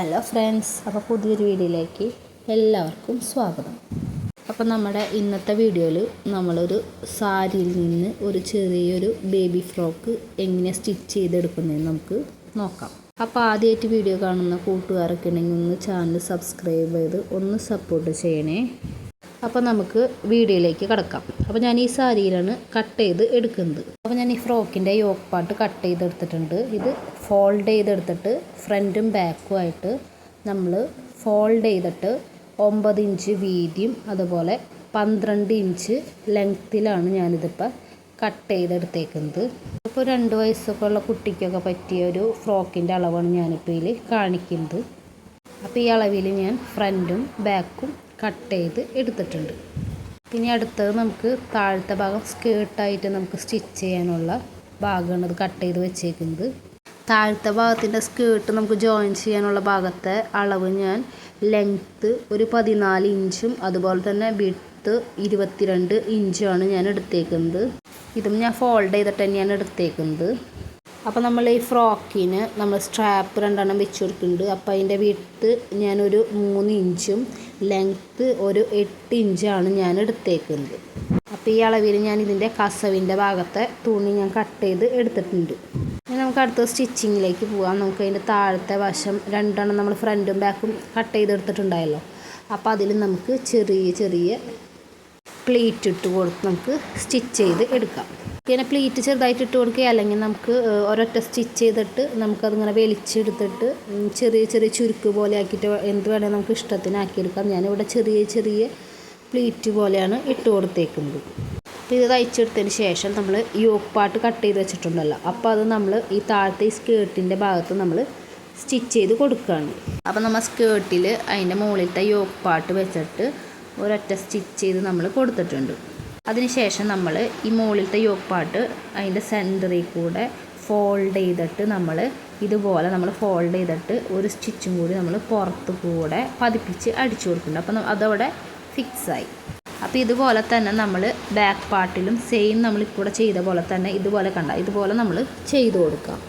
Hello friends, അപ്പോൾ പുതിയൊരു വീഡിയോയിലേക്ക് എല്ലാവർക്കും സ്വാഗതം. അപ്പോൾ നമ്മുടെ ഇന്നത്തെ വീഡിയോയിൽ നമ്മളൊരു സാരിയിൽ നിന്ന് ഒരു ചെറിയൊരു ബേബി ഫ്രോക്ക് എങ്ങനെ സ്റ്റിച്ച് ചെയ്തെടുക്കുന്നതെന്ന് നമുക്ക് നോക്കാം. അപ്പോൾ ആദ്യമായിട്ട് വീഡിയോ കാണുന്ന കൂട്ടുകാരൊക്കെ ഉണ്ടെങ്കിൽ ഒന്ന് ചാനൽ സബ്സ്ക്രൈബ് ചെയ്ത് ഒന്ന് സപ്പോർട്ട് ചെയ്യണേ. അപ്പോൾ നമുക്ക് വീഡിയോയിലേക്ക് കിടക്കാം. അപ്പോൾ ഞാൻ ഈ സാരിയിലാണ് കട്ട് ചെയ്ത് എടുക്കുന്നത്. അപ്പോൾ ഞാൻ ഈ ഫ്രോക്കിൻ്റെ യോക്ക് പാർട്ട് കട്ട് ചെയ്തെടുത്തിട്ടുണ്ട്. ഇത് ഫോൾഡ് ചെയ്തെടുത്തിട്ട് ഫ്രണ്ടും ബാക്കും ആയിട്ട് നമ്മൾ ഫോൾഡ് ചെയ്തിട്ട് 9 ഇഞ്ച് വീതിയും അതുപോലെ 12 ഇഞ്ച് ലെങ്ത്തിലാണ് ഞാനിതിപ്പോൾ കട്ട് ചെയ്തെടുത്തേക്കുന്നത്. ഇപ്പോൾ 2 വയസ്സൊക്കെ ഉള്ള കുട്ടിക്കൊക്കെ പറ്റിയ ഒരു ഫ്രോക്കിൻ്റെ അളവാണ് ഞാനിപ്പോൾ ഇതിൽ കാണിക്കുന്നത്. അപ്പോൾ ഈ അളവിൽ ഞാൻ ഫ്രണ്ടും ബാക്കും കട്ട് ചെയ്ത് എടുത്തിട്ടുണ്ട്. പിന്നെ അടുത്തത് നമുക്ക് താഴത്തെ ഭാഗം സ്കേർട്ടായിട്ട് നമുക്ക് സ്റ്റിച്ച് ചെയ്യാനുള്ള ഭാഗമാണ് ഇത് കട്ട് ചെയ്ത് വെച്ചേക്കുന്നത്. താഴത്തെ ഭാഗത്തിൻ്റെ സ്കേർട്ട് നമുക്ക് ജോയിൻ ചെയ്യാനുള്ള ഭാഗത്തെ അളവ് ഞാൻ ലെങ്ത്ത് ഒരു 14 ഇഞ്ചും അതുപോലെ തന്നെ വിഡ്ത്ത് 22 ഇഞ്ചുമാണ് ഞാൻ എടുത്തേക്കുന്നത്. ഇതും ഞാൻ ഫോൾഡ് ചെയ്തിട്ട് തന്നെയാണ് എടുത്തേക്കുന്നത്. അപ്പോൾ നമ്മൾ ഈ ഫ്രോക്കിന് നമ്മൾ സ്ട്രാപ്പ് 2 വെച്ച് കൊടുക്കുന്നുണ്ട്. അപ്പോൾ അതിൻ്റെ വിഡ്ത്ത് ഞാനൊരു 3 ഇഞ്ചും ലെങ്ത്ത് ഒരു 8 ഇഞ്ചാണ് ഞാൻ എടുത്തേക്കുന്നത്. അപ്പോൾ ഈ അളവിൽ ഞാൻ ഇതിൻ്റെ കസവിൻ്റെ ഭാഗത്തെ തുണി ഞാൻ കട്ട് ചെയ്ത് എടുത്തിട്ടുണ്ട്. ഇനി നമുക്ക് അടുത്ത സ്റ്റിച്ചിങ്ങിലേക്ക് പോകാം. നമുക്ക് അതിൻ്റെ താഴത്തെ വശം 2 നമ്മൾ ഫ്രണ്ടും ബാക്കും കട്ട് ചെയ്തെടുത്തിട്ടുണ്ടായല്ലോ. അപ്പോൾ അതിൽ നമുക്ക് ചെറിയ പ്ലീറ്റ് ഇട്ട് കൊടുത്ത് നമുക്ക് സ്റ്റിച്ച് ചെയ്ത് എടുക്കാം. പിന്നെ പ്ലീറ്റ് ചെറുതായിട്ട് ഇട്ട് കൊടുക്കുക, അല്ലെങ്കിൽ നമുക്ക് ഒരൊറ്റ സ്റ്റിച്ച് ചെയ്തിട്ട് നമുക്കതിങ്ങനെ വലിച്ചെടുത്തിട്ട് ചെറിയ ചുരുക്ക് പോലെ ആക്കിയിട്ട് എന്ത് വേണമെങ്കിൽ നമുക്ക് ഇഷ്ടത്തിനാക്കിയെടുക്കാം. ഞാനിവിടെ ചെറിയ പ്ലീറ്റ് പോലെയാണ് ഇട്ട് കൊടുത്തേക്കുന്നത്. അപ്പോൾ ഇത് തയ്ച്ചെടുത്തതിന് ശേഷം നമ്മൾ യോക്ക് പാർട്ട് കട്ട് ചെയ്ത് വെച്ചിട്ടുണ്ടല്ലോ, അപ്പോൾ അത് നമ്മൾ ഈ താഴത്തെ ഈ സ്കേർട്ടിൻ്റെ ഭാഗത്ത് നമ്മൾ സ്റ്റിച്ച് ചെയ്ത് കൊടുക്കുകയാണ്. അപ്പോൾ നമ്മൾ സ്കേർട്ടിൽ അതിൻ്റെ മുകളിലത്തെ യോക്ക് പാർട്ട് വെച്ചിട്ട് ഒരൊറ്റ സ്റ്റിച്ച് ചെയ്ത് നമ്മൾ കൊടുത്തിട്ടുണ്ട്. അതിനുശേഷം നമ്മൾ ഈ മുകളിലത്തെ യോക്ക് പാർട്ട് അതിൻ്റെ സെൻറ്ററിൽ കൂടെ ഫോൾഡ് ചെയ്തിട്ട് നമ്മൾ ഇതുപോലെ നമ്മൾ ഫോൾഡ് ചെയ്തിട്ട് ഒരു സ്റ്റിച്ചും കൂടി നമ്മൾ പുറത്ത് കൂടെ പതിപ്പിച്ച് അടിച്ചു കൊടുക്കുന്നുണ്ട്. അപ്പോൾ അതവിടെ ഫിക്സായി. അപ്പോൾ ഇതുപോലെ തന്നെ നമ്മൾ ബാക്ക് പാർട്ടിലും സെയിം നമ്മളിപ്പോൾ ചെയ്ത പോലെ തന്നെ ഇതുപോലെ നമ്മൾ ചെയ്ത് കൊടുക്കാം.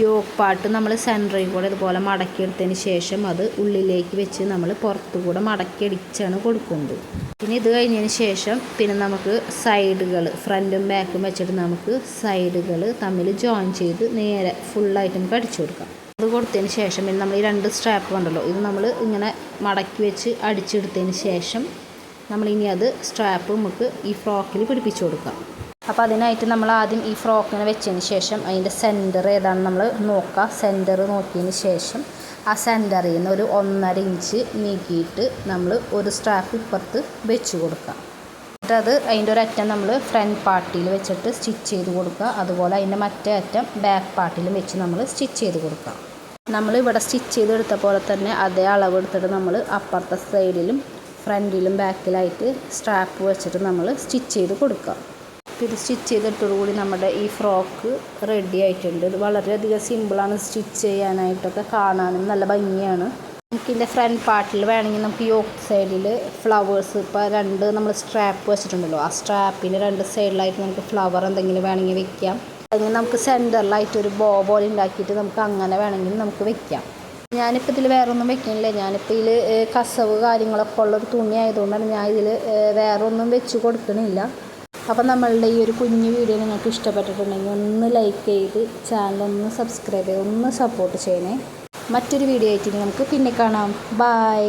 യോക്ക് പാർട്ട് നമ്മൾ സെൻറ്ററിൽ കൂടെ ഇതുപോലെ മടക്കിയെടുത്തതിന് ശേഷം അത് ഉള്ളിലേക്ക് വെച്ച് നമ്മൾ പുറത്തു കൂടെ മടക്കിയടിച്ചാണ് കൊടുക്കുന്നത്. പിന്നെ ഇത് കഴിഞ്ഞതിന് ശേഷം പിന്നെ നമുക്ക് സൈഡുകൾ ഫ്രണ്ടും ബാക്കും വെച്ചിട്ട് നമുക്ക് സൈഡുകൾ തമ്മിൽ ജോയിൻ ചെയ്ത് നേരെ ഫുള്ളായിട്ട് നമുക്ക് അടിച്ചു കൊടുക്കാം. അത് കൊടുത്തതിന് ശേഷം പിന്നെ നമ്മൾ ഈ 2 സ്ട്രാപ്പ് ഉണ്ടല്ലോ, ഇത് നമ്മൾ ഇങ്ങനെ മടക്കി വെച്ച് അടിച്ചെടുത്തതിന് ശേഷം നമ്മളിനി അത് സ്ട്രാപ്പ് നമുക്ക് ഈ ഫ്രോക്കിൽ പിടിപ്പിച്ചു കൊടുക്കാം. അപ്പോൾ അതിനായിട്ട് നമ്മൾ ആദ്യം ഈ ഫ്രോക്കിനെ വെച്ചതിന് ശേഷം അതിൻ്റെ സെൻറ്റർ ഏതാണ് നമ്മൾ നോക്കുക. സെൻറ്റർ നോക്കിയതിന് ശേഷം ആ സെൻറ്ററിൽ നിന്ന് ഒരു 1.5 ഇഞ്ച് നീക്കിയിട്ട് നമ്മൾ ഒരു സ്ട്രാപ്പ് ഇപ്പുറത്ത് വെച്ച് കൊടുക്കുക. എന്നിട്ട് അത് അതിൻ്റെ ഒരറ്റം നമ്മൾ ഫ്രണ്ട് പാർട്ടിയിൽ വെച്ചിട്ട് സ്റ്റിച്ച് ചെയ്ത് കൊടുക്കുക. അതുപോലെ അതിൻ്റെ മറ്റേ അറ്റം ബാക്ക് പാർട്ടിലും വെച്ച് നമ്മൾ സ്റ്റിച്ച് ചെയ്ത് കൊടുക്കുക. നമ്മൾ ഇവിടെ സ്റ്റിച്ച് ചെയ്തെടുത്ത പോലെ തന്നെ അതേ അളവ് എടുത്തിട്ട് നമ്മൾ അപ്പുറത്തെ സൈഡിലും ഫ്രണ്ടിലും ബാക്കിലായിട്ട് സ്ട്രാപ്പ് വെച്ചിട്ട് നമ്മൾ സ്റ്റിച്ച് ചെയ്ത് കൊടുക്കുക. ഇത് സ്റ്റിച്ച് ചെയ്തിട്ടോടുകൂടി നമ്മുടെ ഈ ഫ്രോക്ക് റെഡി ആയിട്ടുണ്ട്. ഇത് വളരെയധികം സിമ്പിളാണ് സ്റ്റിച്ച് ചെയ്യാനായിട്ടൊക്കെ, കാണാനും നല്ല ഭംഗിയാണ്. നമുക്കിതിൻ്റെ ഫ്രണ്ട് പാർട്ടിൽ വേണമെങ്കിൽ നമുക്ക് യോക്ക് സൈഡിൽ ഫ്ലവേഴ്സ് ഇപ്പോൾ 2 നമ്മൾ സ്ട്രാപ്പ് വെച്ചിട്ടുണ്ടല്ലോ, ആ സ്ട്രാപ്പിൻ്റെ 2 സൈഡിലായിട്ട് നമുക്ക് ഫ്ലവർ എന്തെങ്കിലും വേണമെങ്കിൽ വെക്കാം. അല്ലെങ്കിൽ നമുക്ക് സെൻറ്ററിലായിട്ട് ഒരു ബോ പോലെ ഉണ്ടാക്കിയിട്ട് നമുക്ക് അങ്ങനെ വേണമെങ്കിൽ നമുക്ക് വെക്കാം. ഞാനിപ്പോൾ ഇതിൽ വേറെ ഒന്നും വെക്കുന്നില്ല. ഞാനിപ്പോൾ ഇതിൽ കസവ് കാര്യങ്ങളൊക്കെ ഉള്ളൊരു തുണി ആയതുകൊണ്ടാണ് ഞാൻ ഇതിൽ വേറെ ഒന്നും വെച്ച് കൊടുക്കണില്ല. അപ്പോൾ നമ്മളുടെ ഈ ഒരു കുഞ്ഞു വീഡിയോ നിങ്ങൾക്ക് ഇഷ്ടപ്പെട്ടിട്ടുണ്ടെങ്കിൽ ഒന്ന് ലൈക്ക് ചെയ്ത് ചാനലൊന്ന് സബ്സ്ക്രൈബ് ചെയ്ത് ഒന്ന് സപ്പോർട്ട് ചെയ്യണേ. മറ്റൊരു വീഡിയോ ആയിട്ട് നമുക്ക് പിന്നെ കാണാം. ബൈ.